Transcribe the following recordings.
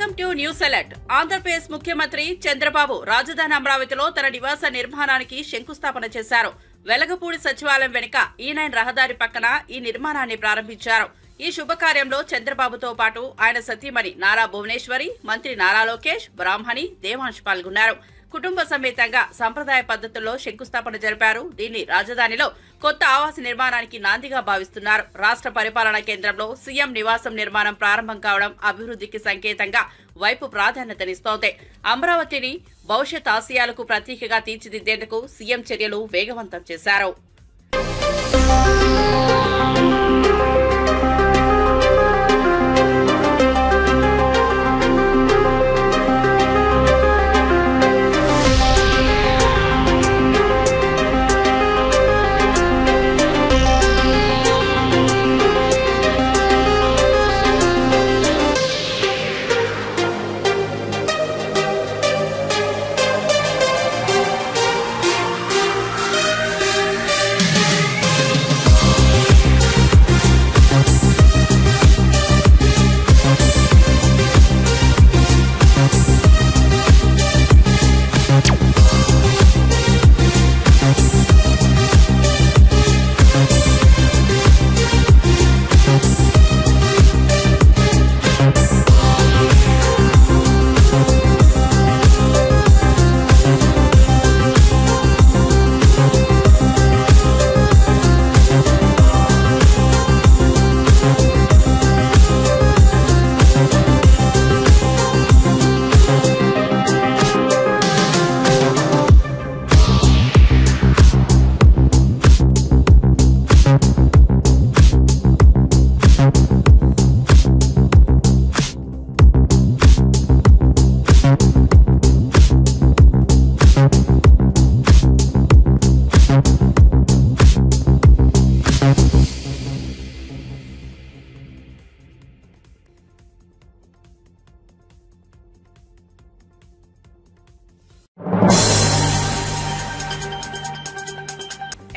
Welcome to news alert. Andhra Pradesh ముఖ్యమంత్రి చంద్రబాబు రాజధాని అమరావతిలో తన నివాస నిర్మాణానికి శంకుస్థాపన చేశారు. వెలగపూడి సచివాలయం వెనుక E9 రహదారి పక్కన ఈ నిర్మాణాన్ని ప్రారంభించారు. ఈ శుభకార్యంలో చంద్రబాబుతో పాటు ఆయన సతీమణి నారా భువనేశ్వరి, మంత్రి నారా లోకేష్, బ్రాహ్మణి, దేవాంశ్ పాల్గొన్నారు. కుటుంబ సమేతంగా సంప్రదాయ పద్ధతుల్లో శంకుస్థాపన జరిపారు. దీన్ని రాజధానిలో కొత్త ఆవాస నిర్మాణానికి నాందిగా భావిస్తున్నారు. రాష్ట్ర పరిపాలనా కేంద్రంలో సీఎం నివాసం నిర్మాణం ప్రారంభం కావడం అభివృద్ధికి సంకేతంగా వైపు ప్రాధాన్యతనిస్తోంది. అమరావతిని భవిష్యత్ ఆశయాలకు ప్రతీకగా తీర్చిదిద్దేందుకు సీఎం చర్యలు వేగవంతం చేశారు.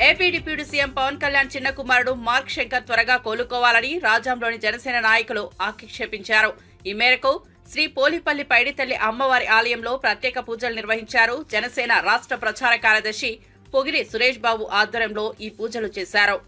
AP deputy CM Pavan Kalyan చిన్న కుమారుడు మార్క్ శంకర్ త్వరగా కోలుకోవాలని రాజాంలోని జనసేన నాయకులు ఆక్షేపించారు. ఈ మేరకు శ్రీ పోలిపల్లి పైడితల్లి అమ్మవారి ఆలయంలో ప్రత్యేక పూజలు నిర్వహించారు. జనసేన రాష్ట్ర ప్రచార కార్యదర్శి పొగిరి సురేష్ బాబు ఆధ్వర్యంలో ఈ పూజలు చేశారు.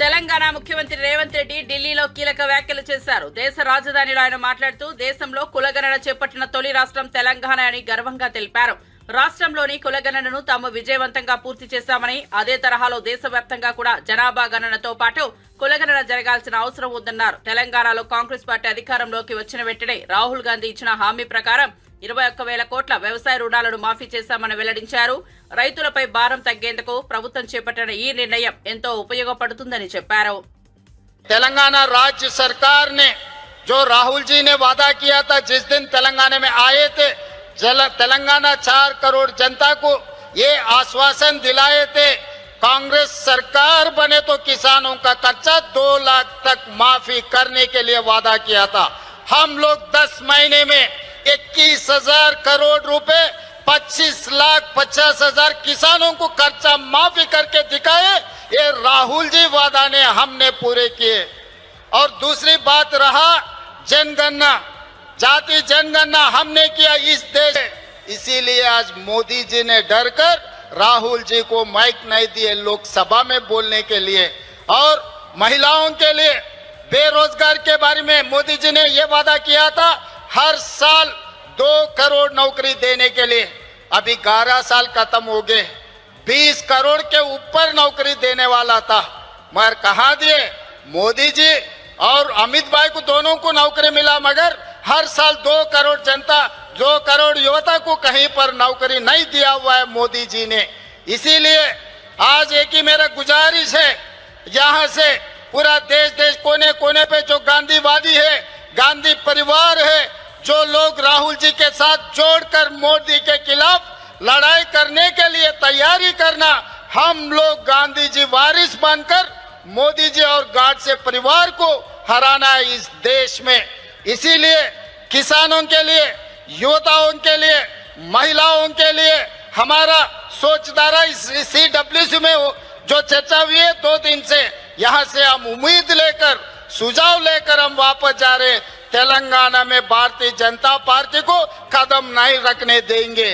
తెలంగాణ ముఖ్యమంత్రి రేవంత్ రెడ్డి ఢిల్లీలో కీలక వ్యాఖ్యలు చేశారు. దేశ రాజధానిలో ఆయన మాట్లాడుతూ దేశంలో కులగణన చేపట్టిన తొలి రాష్ట్రం తెలంగాణ అని గర్వంగా తెలిపారు. రాష్ట్రంలోని కులగణనను తాము విజయవంతంగా పూర్తి చేశామని, అదే తరహాలో దేశవ్యాప్తంగా కూడా జనాభా గణనతో పాటు కులగణన జరగాల్సిన అవసరం ఉందన్నారు. తెలంగాణలో కాంగ్రెస్ పార్టీ అధికారంలోకి వచ్చిన వెంటనే రాహుల్ గాంధీ ఇచ్చిన హామీ ప్రకారం 21,000 కోట్ల వ్యవసాయ రుణాలను మాఫీ చేశామని వెల్లడించారు. రైతులపై భారం తగ్గేందుకు ప్రభుత్వం చేపట్టిన ఈ నిర్ణయం ఎంతో ఉపయోగపడుతుందని చెప్పారు. तेलंगाना राज्य सरकार ने जो राहुल जी ने वादा किया था, जिस दिन तेलंगाना में आए थे, तेलंगाना 4 करोड़ जनता को ये आश्वासन दिलाए थे, कांग्रेस सरकार बने तो किसानों का कर्जा 2 लाख तक माफी करने के लिए वादा किया था। हम लोग 10 महीने में 21,000 करोड़ रुपए 25,50,000 किसानों को कर्जा माफी करके दिखाए। ये राहुल जी वादा ने हमने पूरे किए। और दूसरी बात रहा जनगणना, जाति जनगणना हमने किया। इस देश इसीलिए आज मोदी जी ने डरकर राहुल जी को माइक नहीं दिए लोकसभा में बोलने के लिए। और महिलाओं के लिए बेरोजगार के बारे में मोदी जी ने ये वादा किया था हर साल 2 करोड़ नौकरी देने के लिए। अभी 11 साल खत्म हो गए, 20 करोड़ के ऊपर नौकरी देने वाला था, मगर कहाँ दिए? मोदी जी और अमित भाई को दोनों को नौकरी मिला, मगर हर साल 2 करोड़ जनता 2 करोड़ युवता को कहीं पर नौकरी नहीं दिया हुआ है मोदी जी ने। इसीलिए आज एक ही मेरा गुजारिश है, यहाँ से पूरा देश कोने कोने पे जो गांधीवादी है, गांधी परिवार है, जो लोग राहुल जी के साथ जोड़कर मोदी के खिलाफ लड़ाई करने के लिए तैयारी करना, हम लोग गांधी जी वारिस बनकर मोदी जी और गाडसे परिवार को हराना है इस देश में। इसीलिए किसानों के लिए, युवताओं के लिए, महिलाओं के लिए हमारा सोचधारा इस CWC में जो चर्चा हुई है 2 दिन से, यहाँ से हम उम्मीद लेकर, सुझाव लेकर हम वापस जा रहे हैं। तेलंगाना में भारतीय जनता पार्टी को कदम नहीं रखने देंगे।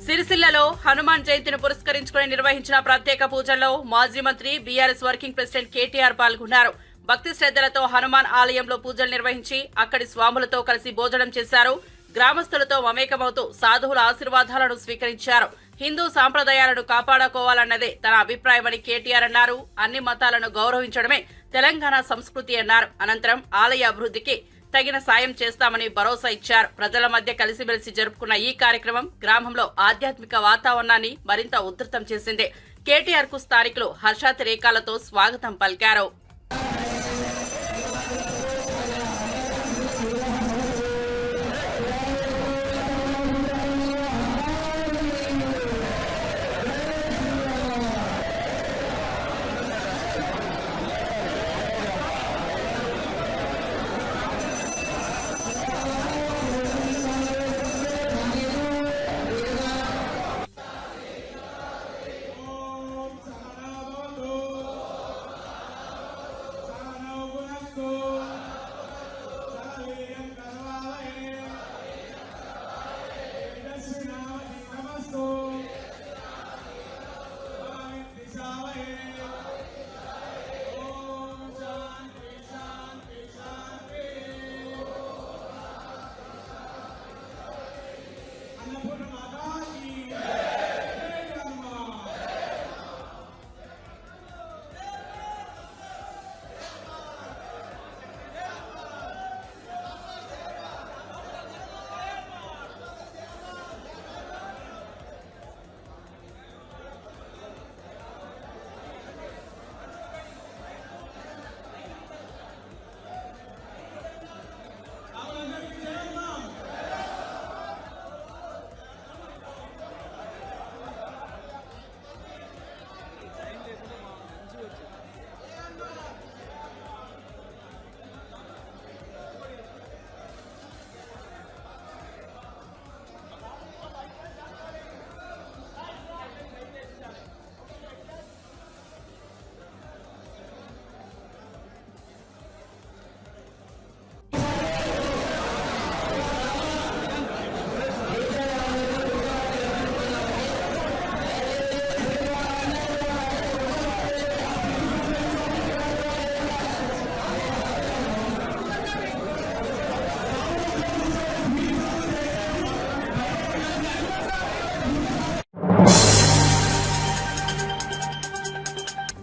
సిరిసిల్లలో హనుమాన్ జయంతిని పురస్కరించుకుని నిర్వహించిన ప్రత్యేక పూజల్లో మాజీ మంత్రి బీఆర్ఎస్ వర్కింగ్ ప్రెసిడెంట్ కేటీఆర్ పాల్గొన్నారు. భక్తి శ్రద్ధలతో హనుమాన్ ఆలయంలో పూజలు నిర్వహించి అక్కడి స్వాములతో కలిసి భోజనం చేశారు. గ్రామస్తులతో మమేకమవుతూ సాధువుల ఆశీర్వాదాలను స్వీకరించారు. హిందూ సాంప్రదాయాలను కాపాడుకోవాలన్నదే తన అభిప్రాయమని కేటీఆర్ అన్నారు. అన్ని మతాలను గౌరవించడమే తెలంగాణ సంస్కృతి అన్నారు. అనంతరం ఆలయ అభివృద్ధికి తగిన సాయం చేస్తామని భరోసా ఇచ్చారు. ప్రజల మధ్య కలిసిమెలిసి జరుపుకున్న ఈ కార్యక్రమం గ్రామంలో ఆధ్యాత్మిక వాతావరణాన్ని మరింత ఉధృతం చేసింది. కేటీఆర్ కు స్థానికులు హర్షాతిరేకాలతో స్వాగతం పలికారు.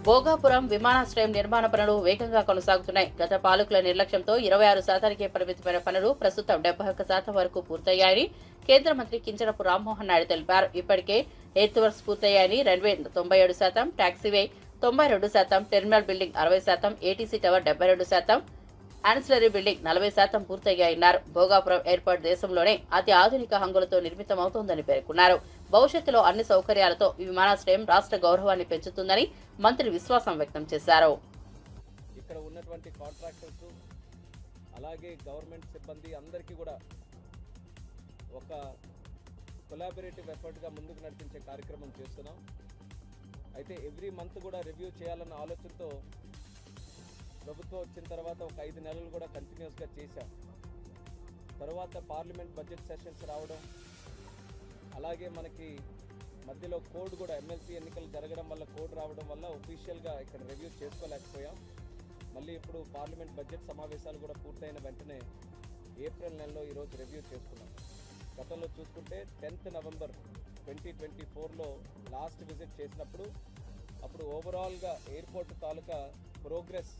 భోగాపురం విమానాశ్రయం నిర్మాణ పనులు వేగంగా కొనసాగుతున్నాయి. గత పాలకుల నిర్లక్ష్యంతో 26% పరిమితమైన పనులు ప్రస్తుతం 71% వరకు పూర్తయ్యాయని కేంద్ర మంత్రి కింజరపు రామ్మోహన్ నాయుడు తెలిపారు. ఇప్పటికే ఎయిత్ వర్క్స్ పూర్తయ్యాయని, railway 97%, taxiway 92%, terminal building 60%, ATC tower 72%, ancillary building 40% పూర్తయ్యాయన్నారు. భోగాపురం ఎయిర్పోర్ట్ దేశంలోనే అతి ఆధునిక హంగులతో నిర్మితమవుతోందని పేర్కొన్నారు. భవిష్యత్తులో అన్ని సౌకర్యాలతో ఈ విమానాశ్రయం రాష్ట్ర గౌరవాన్ని పెంచుతుందని మంత్రి విశ్వాసం వ్యక్తం చేశారు. ఇక్కడ ఉన్నటువంటి కాంట్రాక్టర్స్ అలాగే గవర్నమెంట్ సిబ్బంది అందరికీ కూడా ఒక కొలాబరేటివ్ ఎఫర్ట్గా ముందుకు నడిపించే కార్యక్రమం చేస్తున్నాం. అయితే ఎవ్రీ మంత్ కూడా రివ్యూ చేయాలన్న ఆలోచనతో ప్రభుత్వం వచ్చిన తర్వాత ఒక 5 నెలలు కూడా కంటిన్యూస్గా చేశాం. తర్వాత పార్లమెంట్ బడ్జెట్ సెషన్స్ రావడం, అలాగే మనకి మధ్యలో కోడ్ కూడా ఎమ్మెల్సీ ఎన్నికలు జరగడం వల్ల కోడ్ రావడం వల్ల ఒఫీషియల్గా ఇక్కడ రివ్యూ చేసుకోలేకపోయాం. మళ్ళీ ఇప్పుడు పార్లమెంట్ బడ్జెట్ సమావేశాలు కూడా పూర్తయిన వెంటనే ఏప్రిల్ నెలలో ఈరోజు రివ్యూ చేసుకున్నాం. గతంలో చూసుకుంటే 10th November 2024లో లాస్ట్ విజిట్ చేసినప్పుడు అప్పుడు ఓవరాల్గా ఎయిర్పోర్ట్ తాలూకా ప్రోగ్రెస్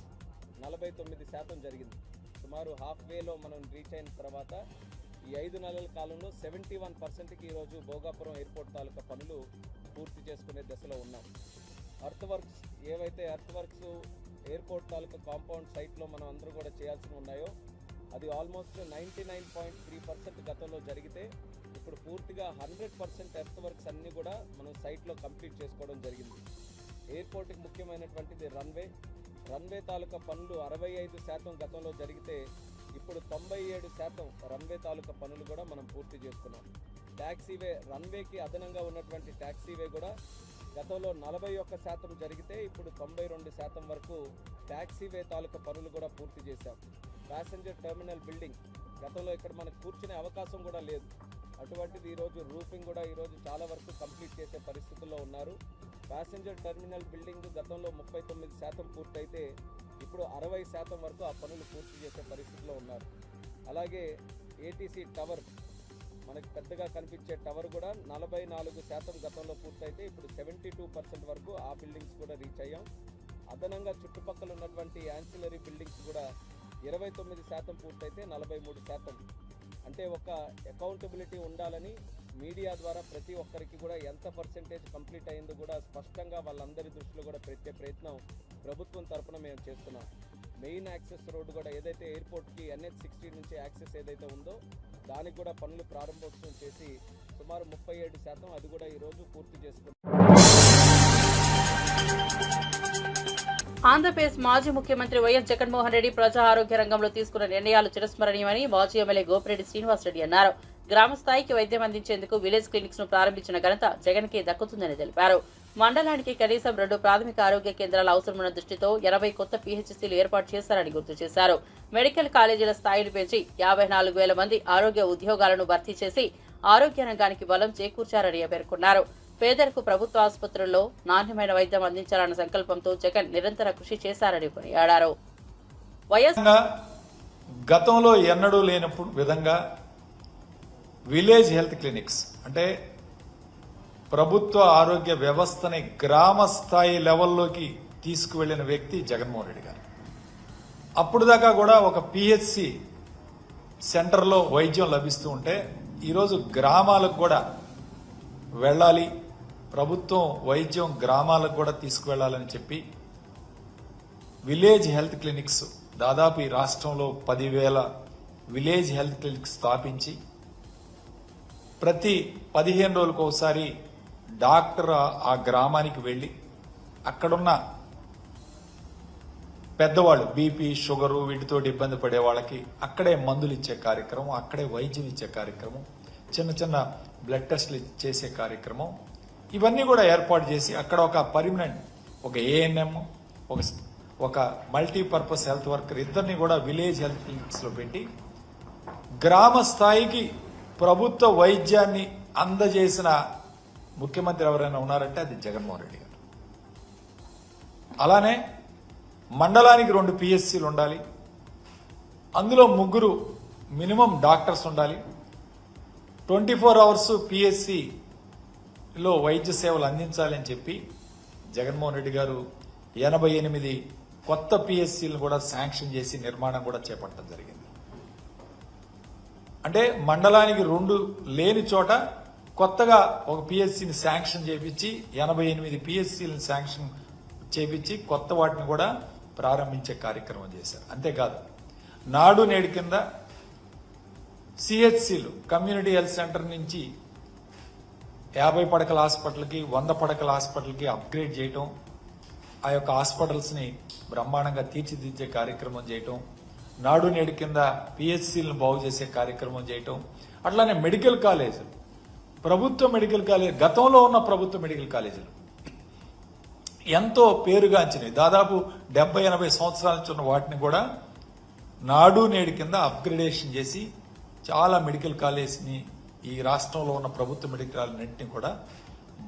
49% జరిగింది. సుమారు హాఫ్వేలో మనం రీచ్ అయిన తర్వాత ఈ 5 నెలల కాలంలో 71%కి ఈరోజు భోగాపురం ఎయిర్పోర్ట్ తాలూకా పనులు పూర్తి చేసుకునే దశలో ఉన్నాం. ఎర్త్ వర్క్స్ ఎయిర్పోర్ట్ తాలూకా కాంపౌండ్ సైట్లో మనం అందరూ కూడా చేయాల్సి ఉన్నాయో అది ఆల్మోస్ట్ 99.3% గతంలో జరిగితే ఇప్పుడు పూర్తిగా 100% ఎర్త్ వర్క్స్ అన్నీ కూడా మనం సైట్లో కంప్లీట్ చేసుకోవడం జరిగింది. ఎయిర్పోర్ట్కి ముఖ్యమైనటువంటిది రన్వే తాలూకా పనులు 65% గతంలో జరిగితే ఇప్పుడు 97% రన్వే తాలూకా పనులు కూడా మనం పూర్తి చేసుకున్నాం. ట్యాక్సీవే రన్వేకి అదనంగా ఉన్నటువంటి ట్యాక్సీవే కూడా గతంలో 41% జరిగితే ఇప్పుడు 92% వరకు ట్యాక్సీవే తాలూకా పనులు కూడా పూర్తి చేశాం. ప్యాసింజర్ టెర్మినల్ బిల్డింగ్ గతంలో ఇక్కడ మనకు కూర్చునే అవకాశం కూడా లేదు, అటువంటిది ఈరోజు రూఫింగ్ కూడా ఈరోజు చాలా వరకు కంప్లీట్ చేసే పరిస్థితుల్లో ఉన్నారు. ప్యాసింజర్ టెర్మినల్ బిల్డింగ్ గతంలో 39% పూర్తయితే ఇప్పుడు 60% వరకు ఆ పనులు పూర్తి చేసే పరిస్థితిలో ఉన్నారు. అలాగే ఏటీసీ టవర్ మనకు పెద్దగా కనిపించే టవర్ కూడా 44% గతంలో పూర్తయితే ఇప్పుడు 72% వరకు ఆ బిల్డింగ్స్ కూడా రీచ్ అయ్యాం. అదనంగా చుట్టుపక్కల ఉన్నటువంటి యాన్సిలరీ బిల్డింగ్స్ కూడా 29% పూర్తయితే 43%. అంటే ఒక అకౌంటబిలిటీ ఉండాలని మీడియా ద్వారా ప్రతి ఒక్కరికి కూడా ఎంత పర్సెంటేజ్ కంప్లీట్ అయిందో కూడా స్పష్టంగా వాళ్ళందరి దృష్టిలో కూడా పెట్టే ప్రయత్నం ప్రభుత్వం తరఫున మేము చేస్తున్నాం. మెయిన్ యాక్సెస్ రోడ్డు కూడా ఏదైతే ఎయిర్పోర్ట్కి NH-60 నుంచి యాక్సెస్ ఏదైతే ఉందో దానికి కూడా పనులు ప్రారంభోత్సవం చేసి సుమారు 37% అది కూడా ఈరోజు పూర్తి చేసుకున్నాం. ఆంధ్రప్రదేశ్ మాజీ ముఖ్యమంత్రి వైఎస్ జగన్మోహన్ రెడ్డి ప్రజా ఆరోగ్య రంగంలో తీసుకున్న నిర్ణయాలు చిరస్మరణీయమని మాజీ ఎమ్మెల్యే గోపిరెడ్డి శ్రీనివాసరెడ్డి అన్నారు. గ్రామ స్థాయికి వైద్యం అందించేందుకు విలేజ్ క్లినిక్స్ ను ప్రారంభించిన ఘనత జగన్ కి దక్కుతుందని తెలిపారు. మండలానికి కనీసం 2 ప్రాథమిక ఆరోగ్య కేంద్రాల అవసరమున్న దృష్టితో 80 కొత్త PHCలు ఏర్పాటు చేశారని గుర్తు చేశారు. మెడికల్ కాలేజీల స్థాయిలు పెంచి 54,000 మంది ఆరోగ్య ఉద్యోగాలను భర్తీ చేసి ఆరోగ్య రంగానికి బలం చేకూర్చారని పేర్కొన్నారు. పేదలకు ప్రభుత్వ ఆసుపత్రుల్లో నాణ్యమైన వైద్యం అందించాలన్న సంకల్పంతో జగన్ నిరంతర కృషి చేశారని కొనియాడారు. గతంలో ఎన్నడూ లేనప్పుడు విధంగా విలేజ్ హెల్త్ క్లినిక్స్ అంటే ప్రభుత్వ ఆరోగ్య వ్యవస్థని గ్రామ స్థాయి లెవెల్లోకి తీసుకువెళ్లిన వ్యక్తి జగన్మోహన్ రెడ్డి గారు. అప్పుడు దాకా కూడా ఒక PHC సెంటర్లో వైద్యం లభిస్తూ ఉంటే ఈరోజు గ్రామాలకు కూడా వెళ్ళాలి, ప్రభుత్వం వైద్యం గ్రామాలకు కూడా తీసుకువెళ్లాలని చెప్పి విలేజ్ హెల్త్ క్లినిక్స్ దాదాపు ఈ రాష్ట్రంలో 10,000 విలేజ్ హెల్త్ క్లినిక్స్ స్థాపించి ప్రతి 15 రోజులకు ఒకసారి డాక్టర్ ఆ గ్రామానికి వెళ్లి అక్కడున్న పెద్దవాళ్ళు బీపీ షుగరు వీటితో ఇబ్బంది పడే వాళ్ళకి అక్కడే మందులు ఇచ్చే కార్యక్రమం, అక్కడే వైద్యం ఇచ్చే కార్యక్రమం, చిన్న చిన్న బ్లడ్ టెస్ట్లు చేసే కార్యక్రమం ఇవన్నీ కూడా ఏర్పాటు చేసి అక్కడ ఒక పర్మనెంట్ ఒక ANM ఒక మల్టీపర్పస్ హెల్త్ వర్కర్ ఇద్దరిని కూడా విలేజ్ హెల్త్ క్లినిక్స్ లో పెట్టి గ్రామ స్థాయికి ప్రభుత్వ వైద్యాన్ని అందజేసిన ముఖ్యమంత్రి ఎవరైనా ఉన్నారంటే అది జగన్మోహన్ రెడ్డి గారు. అలానే మండలానికి 2 PHCలు ఉండాలి, అందులో 3 మినిమం డాక్టర్స్ ఉండాలి, 24 hours PHCలో వైద్య సేవలు అందించాలని చెప్పి జగన్మోహన్ రెడ్డి గారు 88 కొత్త PHCలను కూడా శాంక్షన్ చేసి నిర్మాణం కూడా చేపట్టడం జరిగింది. అంటే మండలానికి 2 లేని చోట కొత్తగా ఒక PHCని శాంక్షన్ చేపించి 88 PHCలను శాంక్షన్ చేపించి కొత్త వాటిని కూడా ప్రారంభించే కార్యక్రమం చేశారు. అంతేకాదు నాడు నేడు కింద CHCలు కమ్యూనిటీ హెల్త్ సెంటర్ నుంచి 50 పడకల హాస్పిటల్కి 100 పడకల హాస్పిటల్కి అప్గ్రేడ్ చేయటం, ఆ యొక్క హాస్పిటల్స్ ని బ్రహ్మాండంగా తీర్చిదిద్దే కార్యక్రమం చేయటం, నాడు నేడు కింద PHCలను బాగు చేసే కార్యక్రమం చేయటం, అట్లానే మెడికల్ కాలేజీలు ప్రభుత్వ మెడికల్ కాలేజ్ గతంలో ఉన్న ప్రభుత్వ మెడికల్ కాలేజీలు ఎంతో పేరుగాంచినాయి, దాదాపు 70-80 సంవత్సరాల నుంచి ఉన్న వాటిని కూడా నాడు నేడు కింద అప్గ్రేడేషన్ చేసి చాలా మెడికల్ కాలేజ్ని ఈ రాష్ట్రంలో ఉన్న ప్రభుత్వ మెడికల్ కాలేజీని కూడా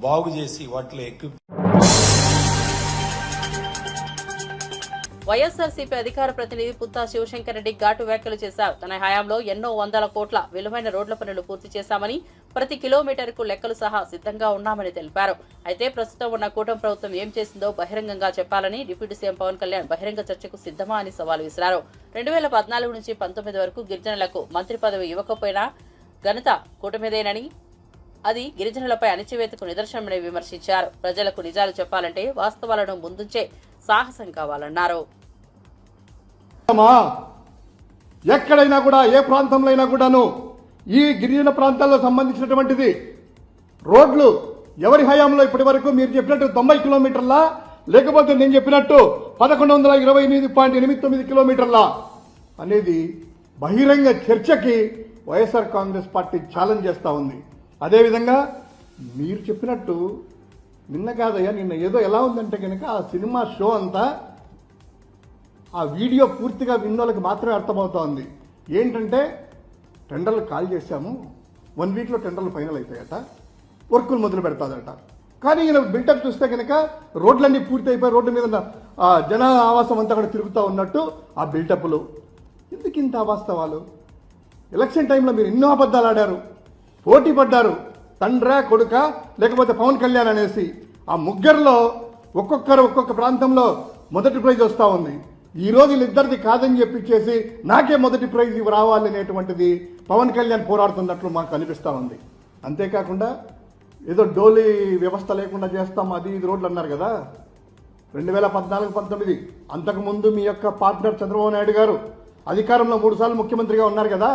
బాగు చేసి వాటిలో వైఎస్ఆర్సీపీ అధికార ప్రతినిధి పుత్తా శివశంకర్ రెడ్డి ఘాటు వ్యాఖ్యలు చేశారు. తన హయాంలో ఎన్నో వందల కోట్ల విలువైన రోడ్ల పనులు పూర్తి చేశామని, ప్రతి కిలోమీటర్కు లెక్కలు సహా సిద్ధంగా ఉన్నామని తెలిపారు. అయితే ప్రస్తుతం ఉన్న కూటమి ప్రభుత్వం ఏం చేసిందో బహిరంగంగా చెప్పాలని డిప్యూటీ సీఎం పవన్ కళ్యాణ్ బహిరంగ చర్చకు సిద్ధమా అని సవాల్ విసిరారు. 2014 నుంచి 19 వరకు గిరిజనులకు మంత్రి పదవి ఇవ్వకపోయినా ఘనత కూటమిదేనని, అది గిరిజనులపై అణచివేతకు నిదర్శనమని విమర్శించారు. ప్రజలకు నిజాలు చెప్పాలంటే వాస్తవాలను ముందుంచే సాహసం కావాలన్నారు. ఎక్కడైనా కూడా ఏ ప్రాంతంలో అయినా కూడాను ఈ గిరిజన ప్రాంతాల్లో సంబంధించినటువంటిది రోడ్లు ఎవరి హయాంలో ఇప్పటి వరకు మీరు చెప్పినట్టు 90 కిలోమీటర్ల, లేకపోతే నేను చెప్పినట్టు 1128.89 కిలోమీటర్ల అనేది బహిరంగ చర్చకి వైఎస్ఆర్ కాంగ్రెస్ పార్టీ ఛాలెంజ్ చేస్తూ ఉంది. అదేవిధంగా మీరు చెప్పినట్టు నిన్న కాదయ్యా, నిన్న ఏదో ఎలా ఉందంటే కనుక ఆ సినిమా షో అంతా ఆ వీడియో పూర్తిగా విన్నోళ్ళకి మాత్రమే అర్థమవుతా ఉంది. ఏంటంటే టెండర్లు కాల్ చేశాము, 1 వీక్లో టెండర్లు ఫైనల్ అయిపోయాట, వర్కులు మొదలు పెడతాదట. కానీ ఈయన బిల్డప్ చూస్తే కనుక రోడ్లన్నీ పూర్తి అయిపోయి రోడ్డు మీద జన ఆవాసం అంతా కూడా తిరుగుతూ ఉన్నట్టు ఆ బిల్డప్లు. ఎందుకు ఇంత అవాస్తవాలు? ఎలక్షన్ టైంలో మీరు ఎన్నో అబద్ధాలు ఆడారు, పోటీ పడ్డారు, తండ్రా కొడుక లేకపోతే పవన్ కళ్యాణ్ అనేసి. ఆ ముగ్గురులో ఒక్కొక్క ప్రాంతంలో మొదటి ప్రైజ్ వస్తూ ఉంది. ఈ రోజు వీళ్ళిద్దరిది కాదని చెప్పిచ్చేసి నాకే మొదటి ప్రైజ్ రావాలి అనేటువంటిది పవన్ కళ్యాణ్ పోరాడుతున్నట్లు మాకు అనిపిస్తూ ఉంది. అంతేకాకుండా ఏదో డోలీ వ్యవస్థ లేకుండా చేస్తాం అది ఇది రోడ్లు అన్నారు కదా. 2014-19 అంతకుముందు మీ యొక్క పార్ట్నర్ చంద్రబాబు నాయుడు గారు అధికారంలో 3 సార్లు ముఖ్యమంత్రిగా ఉన్నారు కదా.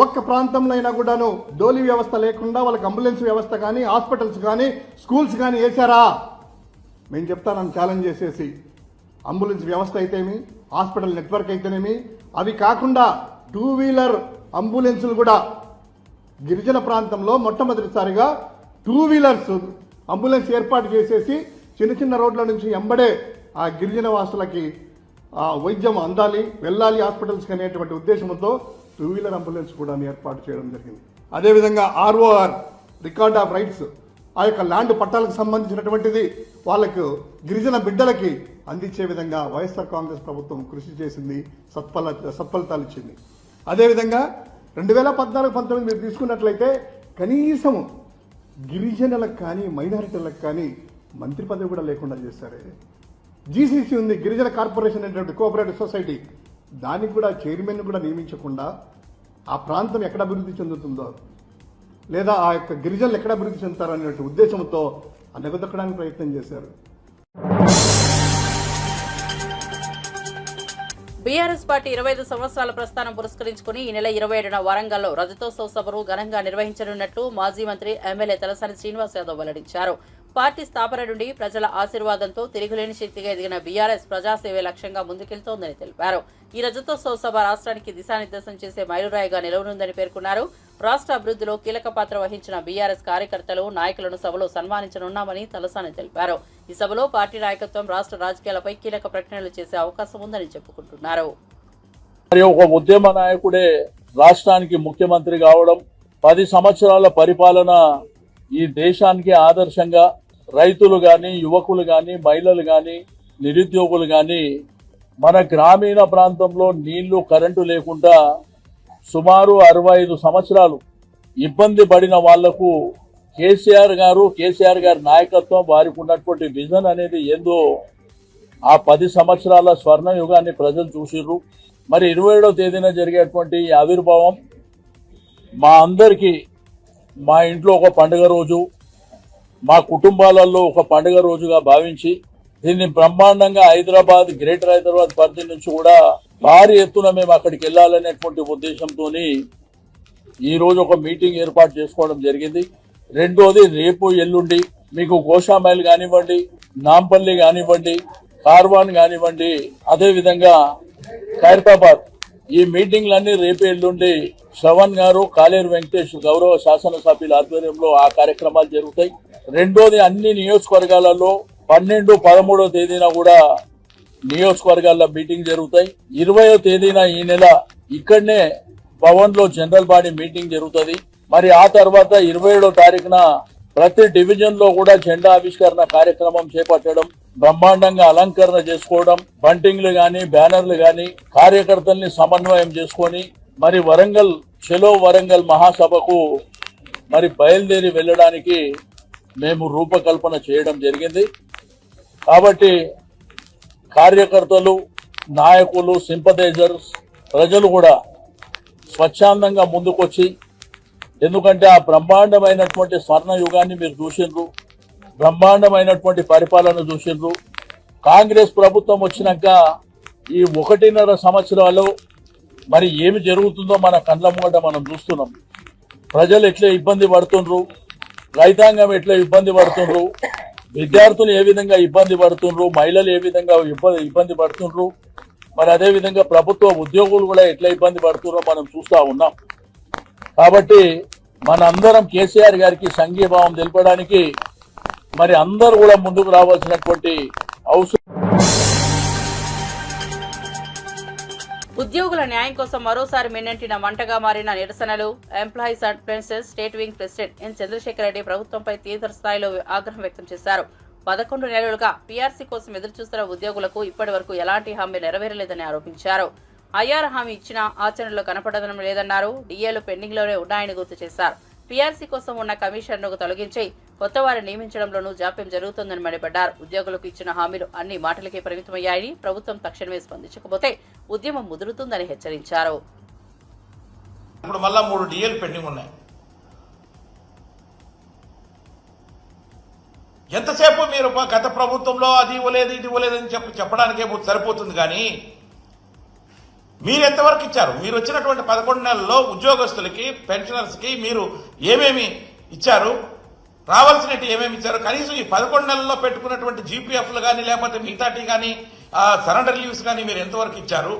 ఒక్క ప్రాంతంలో అయినా కూడాను డోలీ వ్యవస్థ లేకుండా వాళ్ళకి అంబులెన్స్ వ్యవస్థ కానీ, హాస్పిటల్స్ కానీ, స్కూల్స్ కానీ వేశారా? మేము చెప్తానని ఛాలెంజ్ చేసేసి అంబులెన్స్ వ్యవస్థ అయితేమి, హాస్పిటల్ నెట్వర్క్ అయితేనేమి, అవి కాకుండా 2 వీలర్ అంబులెన్సులు కూడా గిరిజన ప్రాంతంలో మొట్టమొదటిసారిగా 2 వీలర్స్ అంబులెన్స్ ఏర్పాటు చేసేసి చిన్న రోడ్ల నుంచి ఎంబడే ఆ గిరిజన వాసులకి వైద్యం అందాలి, వెళ్ళాలి హాస్పిటల్స్కి అనేటువంటి ఉద్దేశంతో 2 వీలర్ అంబులెన్స్ కూడా ఏర్పాటు చేయడం జరిగింది. అదేవిధంగా ROR రికార్డ్ ఆఫ్ రైట్స్, ఆ యొక్క ల్యాండ్ పట్టాలకు సంబంధించినటువంటిది వాళ్ళకు గిరిజన బిడ్డలకి అందించే విధంగా వైఎస్ఆర్ కాంగ్రెస్ ప్రభుత్వం కృషి చేసింది, సత్ఫలితాలు ఇచ్చింది. అదేవిధంగా 2014-19 మీరు తీసుకున్నట్లయితే కనీసం గిరిజనులకు కానీ మైనారిటీలకు కానీ మంత్రి పదవి కూడా లేకుండా చేశారే. GCC ఉంది, గిరిజన కార్పొరేషన్ అనేటువంటి కోఆపరేటివ్ సొసైటీ, దానికి కూడా చైర్మన్ కూడా నియమించకుండా ఆ ప్రాంతం ఎక్కడ అభివృద్ధి చెందుతుందో లేదా ఆ యొక్క గిరిజనులు ఎక్కడ అభివృద్ధి చెందుతారో అనే ఉద్దేశంతో అనగదొక్కడానికి ప్రయత్నం చేశారు. బీఆర్ఎస్ పార్టీ 25 సంవత్సరాల ప్రస్థానం పురస్కరించుకుని ఈ నెల 27న వరంగల్లో రజతోత్సవ సభను ఘనంగా నిర్వహించనున్నట్లు మాజీ మంత్రి ఎమ్మెల్యే తలసాని శ్రీనివాస్ యాదవ్ వెల్లడించారు. పార్టీ స్థాపన నుండి ప్రజల ఆశీర్వాదంతో తిరుగులేని శక్తిగా ఎదిగిన బీఆర్ఎస్ ప్రజాసేవే లక్ష్యంగా ముందుకెళ్తోందని తెలిపారు. ఈ రజతోత్సవ సభ రాష్ట్రానికి దిశానిర్దేశం చేసే మైలురాయిగా నిలవనుందని పేర్కొన్నారు. రాష్ట్ర అభివృద్ధిలో కీలక పాత్ర వహించిన బీఆర్ఎస్ కార్యకర్తలు, నాయకులను సభలో సన్మానించనున్నామని తలసాని తెలిపారు. ఈ సభలో పార్టీ నాయకత్వం రాష్ట్ర రాజకీయాలపై కీలక ప్రకటనలు చేసే అవకాశం ఉందని చెప్పుకుంటున్నారు. ఒక ఉద్యమ నాయకుడే రాష్ట్రానికి ముఖ్యమంత్రి కావడం, 10 సంవత్సరాల పరిపాలన ఈ దేశానికి ఆదర్శంగా రైతులు గాని, యువకులు గాని, మహిళలు గాని, నిరుద్యోగులు గాని మన గ్రామీణ ప్రాంతంలో నీళ్లు, కరెంటు లేకుండా సుమారు 65 సంవత్సరాలు ఇబ్బంది పడిన వాళ్లకు కేసీఆర్ గారి నాయకత్వం, వారికి ఉన్నటువంటి విజన్ అనేది ఏందో ఆ 10 సంవత్సరాల స్వర్ణ యుగాన్ని ప్రజలు చూసిర్రు. మరి 27వ తేదీన జరిగేటువంటి ఆవిర్భావం మా అందరికీ, మా ఇంట్లో ఒక పండుగ రోజు, మా కుటుంబాలలో ఒక పండుగ రోజుగా భావించి దీన్ని బ్రహ్మాండంగా గ్రేటర్ హైదరాబాద్ పరిధి నుంచి కూడా భారీ ఎత్తున మేము అక్కడికి వెళ్లాలనేటువంటి ఉద్దేశంతో ఈ రోజు ఒక మీటింగ్ ఏర్పాటు చేసుకోవడం జరిగింది. రెండోది రేపు ఎల్లుండి మీకు గోషామైల్ కానివ్వండి, నాంపల్లి కానివ్వండి, కార్వాన్ కానివ్వండి, అదేవిధంగా ఖైరతాబాద్, ఈ మీటింగ్లన్నీ రేపు ఎల్లుండి శ్రవణ్ గారు, కాలేరు వెంకటేష్ గౌరవ శాసనసభ్యుల ఆధ్వర్యంలో ఆ కార్యక్రమాలు జరుగుతాయి. రెండోది అన్ని నియోజకవర్గాలలో 12, 13వ తేదీన కూడా నియోజకవర్గాల్లో మీటింగ్ జరుగుతాయి. 20వ తేదీన ఈ నెల ఇక్కడనే భవన్ లో జనరల్ బాడీ మీటింగ్ జరుగుతుంది. మరి ఆ తర్వాత 27వ తారీఖున ప్రతి డివిజన్ లో కూడా జెండా ఆవిష్కరణ కార్యక్రమం చేపట్టడం, బ్రహ్మాండంగా అలంకరణ చేసుకోవడం, బంటింగ్లు గాని బ్యానర్లు గాని కార్యకర్తల్ని సమన్వయం చేసుకొని మరి వరంగల్ చెలో వరంగల్ మహాసభకు మరి బయలుదేరి వెళ్ళడానికి మేము రూపకల్పన చేయడం జరిగింది. కాబట్టి కార్యకర్తలు, నాయకులు, సింపథైజర్స్, ప్రజలు కూడా స్వచ్ఛందంగా ముందుకొచ్చి, ఎందుకంటే ఆ బ్రహ్మాండమైనటువంటి స్వర్ణ యుగాన్ని మీరు చూసిండ్రు, బ్రహ్మాండమైనటువంటి పరిపాలన చూసిండ్రు. కాంగ్రెస్ ప్రభుత్వం వచ్చినాక ఈ 1.5 సంవత్సరాలు మరి ఏమి జరుగుతుందో మన కళ్ళ ముంగట మనం చూస్తున్నాం. ప్రజలు ఎట్లా ఇబ్బంది పడుతుండ్రు, రైతాంగం ఎట్లా ఇబ్బంది పడుతుండ్రు, విద్యార్థులు ఏ విధంగా ఇబ్బంది పడుతుండ్రు, మహిళలు ఏ విధంగా ఇబ్బంది పడుతుండ్రు, మరి అదే విధంగా ప్రభుత్వ ఉద్యోగులు కూడా ఎట్లా ఇబ్బంది పడుతుండ్రో మనం చూస్తా ఉన్నాం. కాబట్టి మనందరం కేసీఆర్ గారికి సంఘీభావం తెలపడానికి మరి అందరూ కూడా ముందుకు రావాల్సినటువంటి అవసరం. ఉద్యోగుల న్యాయం కోసం మరోసారి మిన్నంటిన మంటగా మారిన నిరసనలు. Employees and princes state wing president N Chandrasekhar Reddy ప్రభుత్వంపై తీవ్ర స్థాయిలో ఆగ్రహం వ్యక్తం చేశారు. 11 నెలలుగా పీఆర్సీ కోసం ఎదురుచూస్తున్న ఉద్యోగులకు ఇప్పటి వరకు ఎలాంటి హామీ నెరవేరలేదని ఆరోపించారు. ఐఆర్ హామీ ఇచ్చినా ఆచరణలో కనపడడం లేదన్నారు. డిఏలు పెండింగ్ లోనే ఉన్నాయని గుర్తు చేశారు. పీఆర్సీ కోసం ఉన్న కమిషన్ను తొలగించి కొత్త వారిని నియమించడంలోనూ జాప్యం జరుగుతోందని మండిపడ్డారు. ఉద్యోగులకు ఇచ్చిన హామీలు అన్ని మాటలకే పరిమితమయ్యాయని, ప్రభుత్వం తక్షణమే స్పందించకపోతే ఉద్యమం ముదురుతుందని హెచ్చరించారు. ఇప్పుడు మళ్ళా 3 డిఏలు పెండింగ్ ఉన్నాయి. ఎంతసేపు మీరు గత ప్రభుత్వంలో అది ఇవ్వలేదు ఇది ఇవ్వలేదు అని చెప్పడానికే సరిపోతుంది. కానీ మీరు ఎంతవరకు ఇచ్చారు? మీరు వచ్చినటువంటి 11 నెలల్లో ఉద్యోగస్తులకి, పెన్షనర్స్ కి మీరు ఏమేమి ఇచ్చారు, రావాల్సినట్టు ఏమేమి ఇచ్చారు? కనీసం ఈ 11 నెలల్లో పెట్టుకున్నటువంటి జీపీఎఫ్లు కానీ లేకపోతే మిగతాటి కానీ సరెండర్ లీవ్స్ కానీ మీరు ఎంతవరకు ఇచ్చారు?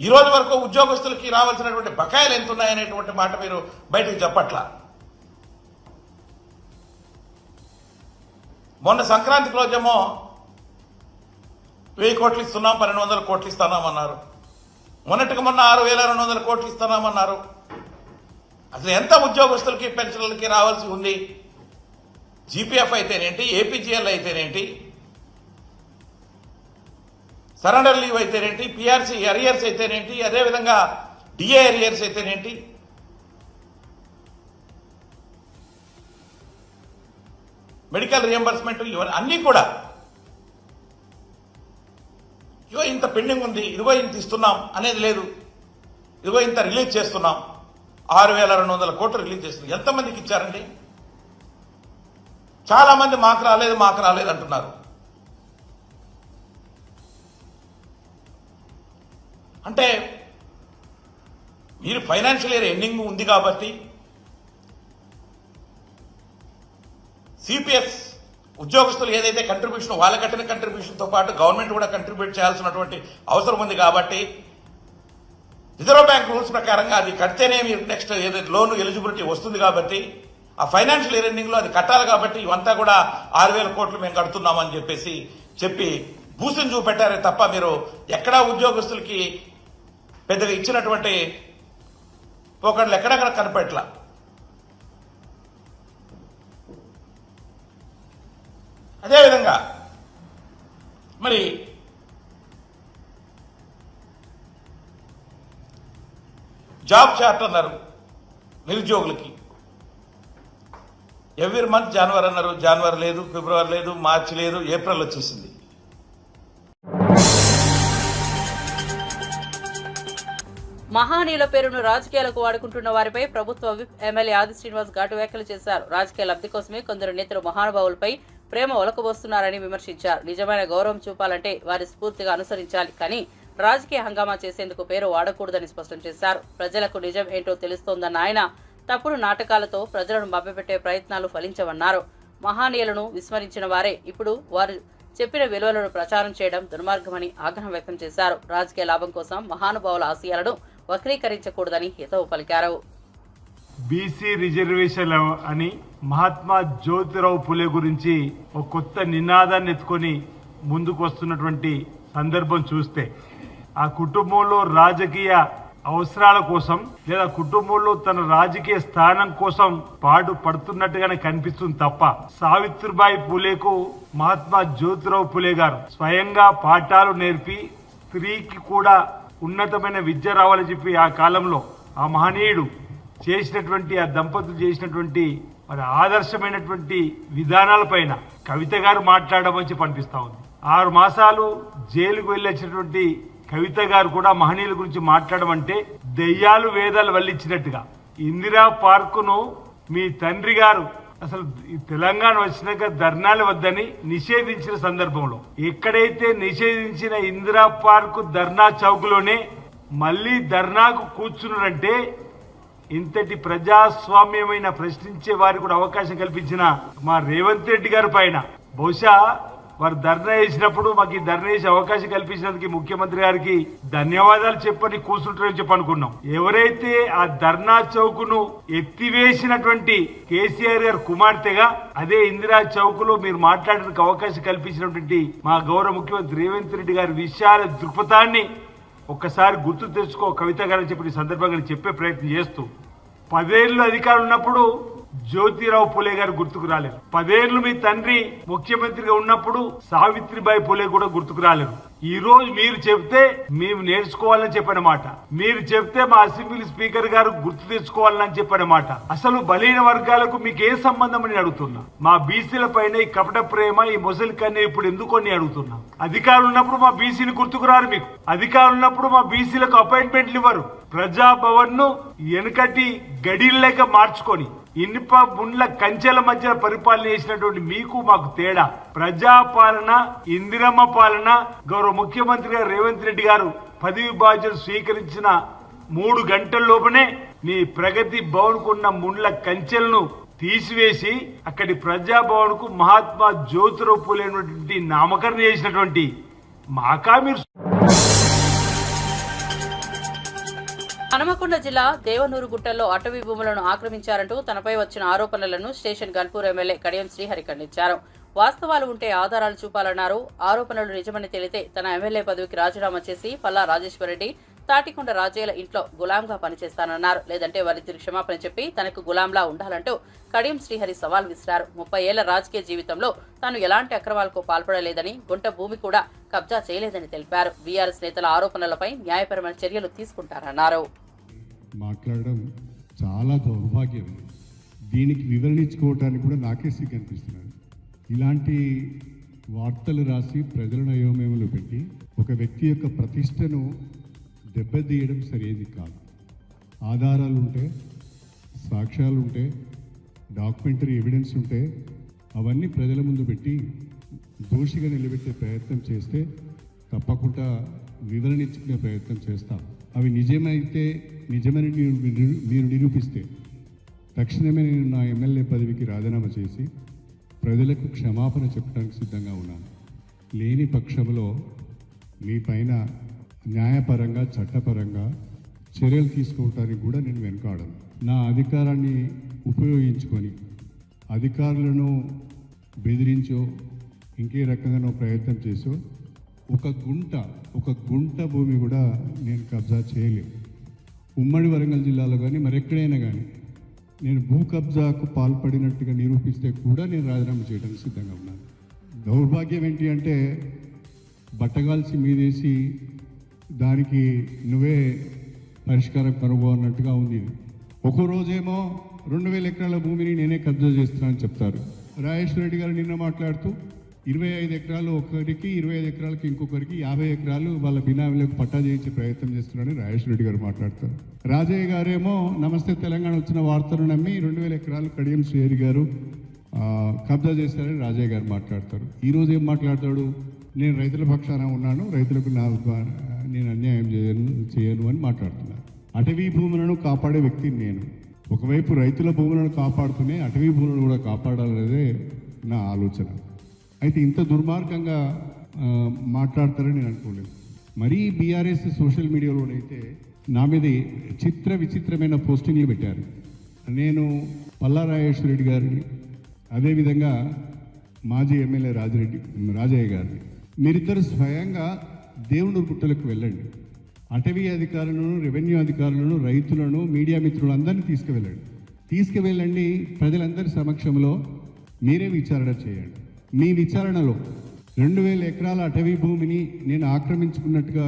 ఈ రోజు వరకు ఉద్యోగస్తులకి రావాల్సినటువంటి బకాయిలు ఎంత ఉన్నాయనేటువంటి మాట మీరు బయటకు చెప్పట్లా. మొన్న సంక్రాంతి రోజేమో 1000 కోట్లు ఇస్తున్నాం, 1200 కోట్లు ఇస్తున్నామన్నారు. మొన్నటికి మొన్న 6200 కోట్లు ఇస్తున్నామన్నారు. అసలు ఎంత ఉద్యోగస్తులకి, పెన్షన్లకి రావాల్సి ఉంది? జీపీఎఫ్ అయితేనేంటి, ఏపీజీఎల్ అయితేనేంటి, సరెండర్ లీవ్ అయితేనేంటి, పీఆర్సీ అరియర్స్ అయితేనేంటి, అదేవిధంగా డిఏ అరియర్స్ అయితేనేంటి, మెడికల్ రియంబర్స్మెంట్, ఇవన్నీ అన్నీ కూడా ఇదిగో ఇంత పెండింగ్ ఉంది, ఇదిగో ఇంత ఇస్తున్నాం అనేది లేదు. ఇదిగో ఇంత రిలీజ్ చేస్తున్నాం, 6200 కోట్లు రిలీజ్ చేస్తున్నాం. ఎంతమందికి ఇచ్చారండి? చాలా మంది మాకు రాలేదు అంటున్నారు. అంటే మీరు ఫైనాన్షియల్ ఇయర్ ఎండింగ్ ఉంది కాబట్టి సిపిఎస్ ఉద్యోగస్తులు ఏదైతే కంట్రిబ్యూషన్ వాళ్ళ కట్టిన కంట్రిబ్యూషన్తో పాటు గవర్నమెంట్ కూడా కంట్రిబ్యూట్ చేయాల్సినటువంటి అవసరం ఉంది కాబట్టి రిజర్వ్ బ్యాంక్ రూల్స్ ప్రకారంగా అది కడితేనే మీరు నెక్స్ట్ ఏదైతే లోన్ ఎలిజిబిలిటీ వస్తుంది కాబట్టి ఆ ఫైనాన్షియల్ ఇయర్ ఎండింగ్ లో అది కట్టాలి. కాబట్టి ఇవంతా కూడా 6000 కోట్లు మేము కడుతున్నామని చెప్పి భూసిని చూపెట్టారే తప్ప మీరు ఎక్కడా ఉద్యోగస్తులకి పెద్దగా ఇచ్చినటువంటి పోకడలు ఎక్కడెక్కడ కనపెట్ల. అదేవిధంగా మరి జాబ్ చార్ట్ అన్నారు నిరుద్యోగులకి. ఎవ్రీ మంత్ జనవరి అన్నారు, జనవరి లేదు, ఫిబ్రవరి లేదు, మార్చి లేదు, ఏప్రిల్ వచ్చేసింది. మహానీయుల పేరును రాజకీయాలకు వాడుకుంటున్న వారిపై ప్రభుత్వ విప్ ఎమ్మెల్యే ఆది శ్రీనివాస్ ఘాటు వ్యాఖ్యలు చేశారు. రాజకీయ లబ్ధి కోసమే కొందరు నేతలు మహానుభావులపై ప్రేమ ఒలకబోస్తున్నారని విమర్శించారు. నిజమైన గౌరవం చూపాలంటే వారి స్ఫూర్తిగా అనుసరించాలి, కానీ రాజకీయ హంగామా చేసేందుకు పేరు వాడకూడదని స్పష్టం చేశారు. ప్రజలకు నిజం ఏంటో తెలుస్తోందన్న ఆయన తప్పుడు నాటకాలతో ప్రజలను మభ్యపెట్టే ప్రయత్నాలు ఫలించవన్నారు. మహానీయులను విస్మరించిన వారే ఇప్పుడు వారు చెప్పిన విలువలను ప్రచారం చేయడం దుర్మార్గమని ఆగ్రహం వ్యక్తం చేశారు. రాజకీయ లాభం కోసం మహానుభావుల ఆశయాలను వక్రీకరించకూడదని హితవు పలికారు. బీసీ రిజర్వేషన్ అని మహాత్మా జ్యోతిరావు పులే గురించి ఒక కొత్త నినాదాన్ని ఎత్తుకొని ముందుకు వస్తున్నటువంటి సందర్భం చూస్తే ఆ కుటుంబంలో రాజకీయ అవసరాల కోసం లేదా కుటుంబంలో తన రాజకీయ స్థానం కోసం పాటు పడుతున్నట్టుగానే కనిపిస్తుంది తప్ప సావిత్రిబాయి పూలేకు మహాత్మా జ్యోతిరావు పులే గారు స్వయంగా పాఠాలు నేర్పి స్త్రీకి కూడా ఉన్నతమైన విద్య రావాలని చెప్పి ఆ కాలంలో ఆ మహనీయుడు చేసినటువంటి ఆ దంపతులు చేసినటువంటి మరి ఆదర్శమైనటువంటి విధానాలపైన కవిత గారు మాట్లాడమని చెప్పి అనిపిస్తా ఉంది. 6 మాసాలు జైలుకు వెళ్ళి వచ్చినటువంటి కవిత గారు కూడా మహనీయుల గురించి మాట్లాడమంటే దెయ్యాలు వేదాలు వల్లించినట్టుగా ఇందిరా పార్కును మీ తండ్రి గారు అసలు ఈ తెలంగాణ వచ్చినాక ధర్నాలు వద్దని నిషేధించిన సందర్భంలో ఎక్కడైతే నిషేధించిన ఇందిరా పార్కు ధర్నా చౌక్లోనే మళ్ళీ ధర్నాకు కూర్చున్నారంటే ఇంతటి ప్రజాస్వామ్యమైన ప్రశ్నించే వారికి కూడా అవకాశం కల్పించిన మా రేవంత్ రెడ్డి గారి పైన బహుశా వారు ధర్నా చేసినప్పుడు మాకు ఈ ధర్నా చేసే అవకాశం కల్పించినందుకు ముఖ్యమంత్రి గారికి ధన్యవాదాలు చెప్పని కూర్చుంటారని చెప్పి అనుకున్నాం. ఎవరైతే ఆ ధర్నా చౌక్ను ఎత్తివేసినటువంటి కేసీఆర్ గారు కుమార్తెగా అదే ఇందిరా చౌక్ లో మీరు మాట్లాడడానికి అవకాశం కల్పించినటువంటి మా గౌరవ ముఖ్యమంత్రి రేవంత్ రెడ్డి గారి విశాల దృక్పథాన్ని ఒక్కసారి గుర్తు తెచ్చుకో కవిత గారని చెప్పి ఈ సందర్భంగా చెప్పే ప్రయత్నం చేస్తూ 10 ఏళ్ళు అధికారం ఉన్నప్పుడు జ్యోతిరావు పులే గారు గుర్తుకు రాలేరు. 10 ఏళ్లు మీ తండ్రి ముఖ్యమంత్రిగా ఉన్నప్పుడు సావిత్రిబాయి పులే కూడా గుర్తుకు రాలేరు. ఈ రోజు మీరు చెప్తే మేము నేర్చుకోవాలని చెప్పిన మాట, మీరు చెప్తే మా అసెంబ్లీ స్పీకర్ గారు గుర్తు తెచ్చుకోవాలని చెప్పిన మాట. అసలు బలహీన వర్గాలకు మీకు ఏ సంబంధం అని అడుగుతున్నా. మా బీసీల పైన ఈ కపట ప్రేమ, ఈ మొసలి కన్నే ఇప్పుడు ఎందుకు అని అడుగుతున్నా. అధికారులు ఉన్నప్పుడు మా బీసీని గుర్తుకు రారు. మీకు అధికారులు ఉన్నప్పుడు మా బీసీలకు అపాయింట్మెంట్లు ఇవ్వరు. ప్రజాభవన్ ను వెనుకటి గడిలేక మార్చుకొని ఇనుప ముండ్ల కంచెల మధ్య పరిపాలన చేసినటువంటి మీకు మాకు తేడా. ప్రజాపాలన, ఇందిరమ్మ పాలన, గౌరవ ముఖ్యమంత్రి గారు రేవంత్ రెడ్డి గారు పదవి బాధ్యతలు స్వీకరించిన 3 గంటల లోపనే మీ ప్రగతి భవన్ కున్న ముండ్ల కంచెలను తీసివేసి అక్కడి ప్రజాభవన్ కు మహాత్మా జ్యోతిరావు పులే నామకరణ చేసినటువంటి మాకా మీరు. హనుమకొండ జిల్లా దేవనూరు గుట్టల్లో అటవీ భూములను ఆక్రమించారంటూ తనపై వచ్చిన ఆరోపణలను స్టేషన్ గన్పూర్ ఎమ్మెల్యే కడియం శ్రీహరి ఖండించారు. వాస్తవాలు ఉంటే ఆధారాలు చూపాలన్నారు. ఆరోపణలు నిజమని తేలితే తన ఎమ్మెల్యే పదవికి రాజీనామా చేసి పల్లా రాజేశ్వరరెడ్డి, తాటికొండ రాజయ్యల ఇంట్లో గులాంగా పనిచేస్తానన్నారు. లేదంటే వారిద్దరు క్షమాపణ చెప్పి తనకు గులాంలా ఉండాలంటూ కడియం శ్రీహరి సవాల్ విసిరారు. 30 ఏళ్ల రాజకీయ జీవితంలో తాను ఎలాంటి అక్రమాలకు పాల్పడలేదని, గుంట భూమి కూడా కబ్జా చేయలేదని తెలిపారు. బీఆర్ఎస్ నేతల ఆరోపణలపై న్యాయపరమైన చర్యలు తీసుకుంటారన్నారు. మాట్లాడడం చాలా దౌర్భాగ్యం. దీనికి వివరణ ఇచ్చుకోవటానికి కూడా నాకే సిగ్గు అనిపిస్తున్నాను. ఇలాంటి వార్తలు రాసి ప్రజలను అయోమయంలో పెట్టి ఒక వ్యక్తి యొక్క ప్రతిష్టను దెబ్బతీయడం సరైనది కాదు. ఆధారాలు ఉంటే, సాక్ష్యాలు ఉంటే, డాక్యుమెంటరీ ఎవిడెన్స్ ఉంటే అవన్నీ ప్రజల ముందు పెట్టి దోషిగా నిలబెట్టే ప్రయత్నం చేస్తే తప్పకుండా వివరణ ఇచ్చుకునే ప్రయత్నం చేస్తాం. అవి నిజమైతే, నిజమని మీరు నిరూపిస్తే తక్షణమే నేను నా ఎమ్మెల్యే పదవికి రాజీనామా చేసి ప్రజలకు క్షమాపణ చెప్పడానికి సిద్ధంగా ఉన్నాను. లేని పక్షంలో మీ పైన న్యాయపరంగా, చట్టపరంగా చర్యలు తీసుకోవటానికి కూడా నేను వెనుకాడను. నా అధికారాన్ని ఉపయోగించుకొని అధికారులను బెదిరించో ఇంకే రకంగానో ప్రయత్నం చేసో ఒక గుంట భూమి కూడా నేను కబ్జా చేయలేదు. ఉమ్మడి వరంగల్ జిల్లాలో కానీ మరెక్కడైనా కానీ నేను భూ కబ్జాకు పాల్పడినట్టుగా నిరూపిస్తే కూడా నేను రాజీనామా చేయడానికి సిద్ధంగా ఉన్నాను. దౌర్భాగ్యం ఏంటి అంటే బట్టగాల్సి మీదేసి దానికి నువ్వే పరిష్కారం కనుగొన్నట్టుగా ఉంది. ఒక రోజేమో 2000 ఎకరాల భూమిని నేనే కబ్జా చేస్తున్నానని చెప్తారు. రాజేశ్వర రెడ్డి గారు నిన్న మాట్లాడుతూ 25 ఎకరాలు ఒకరికి, 25 ఎకరాలకి ఇంకొకరికి, 50 ఎకరాలు వాళ్ళ బినామీలకు పట్టా చేయించే ప్రయత్నం చేస్తున్నారని రాజేశ్వర రెడ్డి గారు మాట్లాడతారు. రాజయ్య గారేమో నమస్తే తెలంగాణ వచ్చిన వార్తను నమ్మి 2000 ఎకరాలు కడియం శ్రీహరి గారు కబ్జా చేశారని రాజయ్య గారు మాట్లాడతారు. ఈరోజు ఏం మాట్లాడతాడు? నేను రైతుల పక్షాన ఉన్నాను, రైతులకు నేను అన్యాయం చేయను అని మాట్లాడుతున్నాను. అటవీ భూములను కాపాడే వ్యక్తిని నేను. ఒకవైపు రైతుల భూములను కాపాడుతూనే అటవీ భూములను కూడా కాపాడాలనేదే నా ఆలోచన. అయితే ఇంత దుర్మార్గంగా మాట్లాడతారని నేను అనుకోలేదు. మరీ బీఆర్ఎస్ సోషల్ మీడియాలోనైతే నా మీద విచిత్రమైన పోస్టింగ్లు పెట్టారు. నేను పల్లా రాజేశ్వర రెడ్డి గారిని, అదేవిధంగా మాజీ ఎమ్మెల్యే రాజయ్య గారిని, మీరిద్దరు స్వయంగా దేవుని గుట్టలకు వెళ్ళండి. అటవీ అధికారులను, రెవెన్యూ అధికారులను, రైతులను, మీడియా మిత్రులు అందరినీ తీసుకువెళ్ళండి. ప్రజలందరి సమక్షంలో మీరే విచారణ చేయండి. మీ విచారణలో 2000 ఎకరాల అటవీ భూమిని నేను ఆక్రమించుకున్నట్టుగా